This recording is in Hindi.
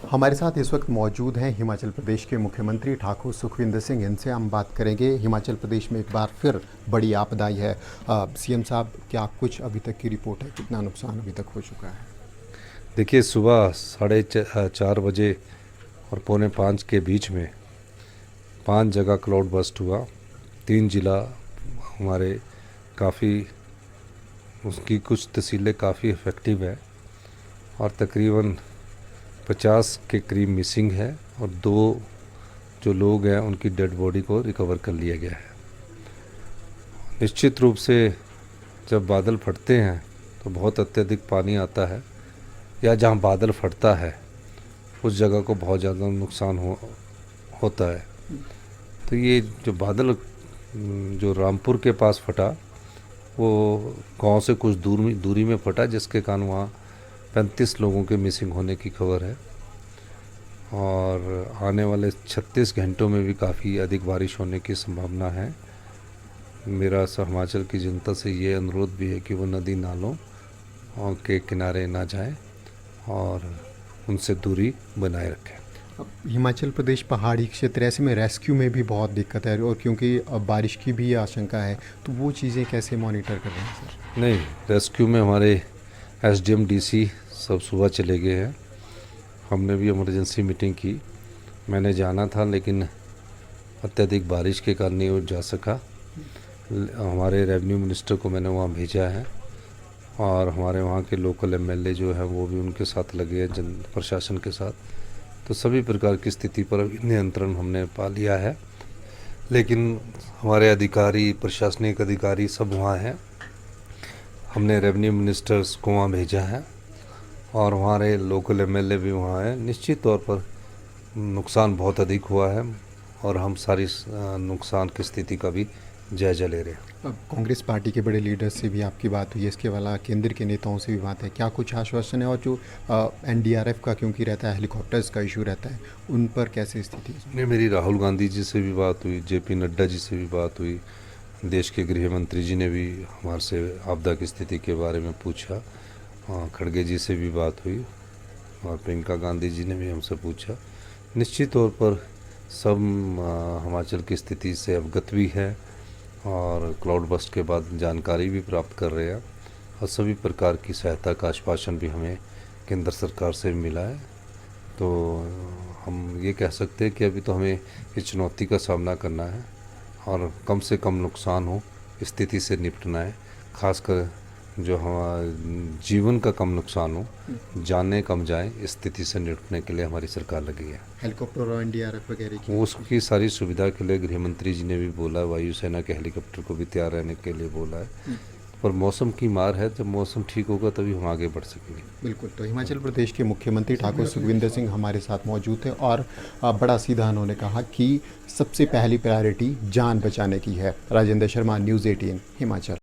हमारे साथ इस वक्त मौजूद हैं हिमाचल प्रदेश के मुख्यमंत्री ठाकुर सुखविंदर सिंह। इनसे हम बात करेंगे। हिमाचल प्रदेश में एक बार फिर बड़ी आपदा आई है। सीएम साहब, क्या कुछ अभी तक की रिपोर्ट है, कितना नुकसान अभी तक हो चुका है? देखिए, सुबह 4:30 बजे और 4:45 के बीच में 5 जगह क्लाउड बस्ट हुआ। 3 ज़िला हमारे काफ़ी, उसकी कुछ तहसीलें काफ़ी इफ़ेक्टिव है और तकरीबन 50 के करीब मिसिंग है और 2 जो लोग हैं उनकी डेड बॉडी को रिकवर कर लिया गया है। निश्चित रूप से जब बादल फटते हैं तो बहुत अत्यधिक पानी आता है, या जहाँ बादल फटता है उस जगह को बहुत ज़्यादा नुकसान होता है। तो ये जो बादल जो रामपुर के पास फटा, वो गांव से कुछ दूरी में फटा, जिसके कारण वहाँ 35 लोगों के मिसिंग होने की खबर है। और आने वाले 36 घंटों में भी काफ़ी अधिक बारिश होने की संभावना है। मेरा हिमाचल की जनता से ये अनुरोध भी है कि वो नदी नालों के किनारे ना जाएं और उनसे दूरी बनाए रखें। अब हिमाचल प्रदेश पहाड़ी क्षेत्र, ऐसे में रेस्क्यू में भी बहुत दिक्कत है, और क्योंकि अब बारिश की भी आशंका है, तो वो चीज़ें कैसे मॉनिटर कर रहे हैं सर? नहीं, रेस्क्यू में हमारे एसडीएम डीसी सब सुबह चले गए हैं। हमने भी इमरजेंसी मीटिंग की। मैंने जाना था लेकिन अत्यधिक बारिश के कारण नहीं जा सका। हमारे रेवेन्यू मिनिस्टर को मैंने वहाँ भेजा है और हमारे वहाँ के लोकल एमएलए जो हैं वो भी उनके साथ लगे हैं, जन प्रशासन के साथ। तो सभी प्रकार की स्थिति पर नियंत्रण हमने पा लिया है, लेकिन हमारे अधिकारी, प्रशासनिक अधिकारी सब वहाँ हैं। हमने रेवेन्यू मिनिस्टर्स को वहाँ भेजा है और हमारे लोकल एमएलए भी वहाँ हैं। निश्चित तौर पर नुकसान बहुत अधिक हुआ है और हम सारी नुकसान की स्थिति का भी जायजा ले रहे हैं। अब कांग्रेस पार्टी के बड़े लीडर से भी आपकी बात हुई है, इसके अलावा केंद्र के नेताओं से भी बात है, क्या कुछ आश्वासन है? और जो एनडीआरएफ का क्योंकि रहता है, हेलीकॉप्टर्स का इशू रहता है, उन पर कैसे स्थिति है? नहीं, मेरी राहुल गांधी जी से भी बात हुई, जेपी नड्डा जी से भी बात हुई, देश के गृह मंत्री जी ने भी हमारे से आपदा की स्थिति के बारे में पूछा, खड़गे जी से भी बात हुई और प्रियंका गांधी जी ने भी हमसे पूछा। निश्चित तौर पर सब हिमाचल की स्थिति से अवगत भी है और क्लाउड बस्ट के बाद जानकारी भी प्राप्त कर रहे हैं और सभी प्रकार की सहायता का आश्वासन भी हमें केंद्र सरकार से मिला है। तो हम ये कह सकते हैं कि अभी तो हमें इस चुनौती का सामना करना है और कम से कम नुकसान हो स्थिति से निपटना है। खासकर जो हमारा जीवन का कम नुकसान हो, जानें कम जाएं, इस स्थिति से निपटने के लिए हमारी सरकार लगी है। हेलीकॉप्टर और एनडीआरएफ वगैरह की उसकी सारी सुविधा के लिए गृह मंत्री जी ने भी बोला, वायुसेना के हेलीकॉप्टर को भी तैयार रहने के लिए बोला है। पर मौसम की मार है, जब मौसम ठीक होगा तभी हम आगे बढ़ सकेंगे। बिल्कुल। तो हिमाचल प्रदेश के मुख्यमंत्री ठाकुर सुखविंदर सिंह हमारे साथ मौजूद थे और बड़ा सीधा उन्होंने कहा कि सबसे पहली प्रायोरिटी जान बचाने की है। राजेंद्र शर्मा, न्यूज़ 18 हिमाचल।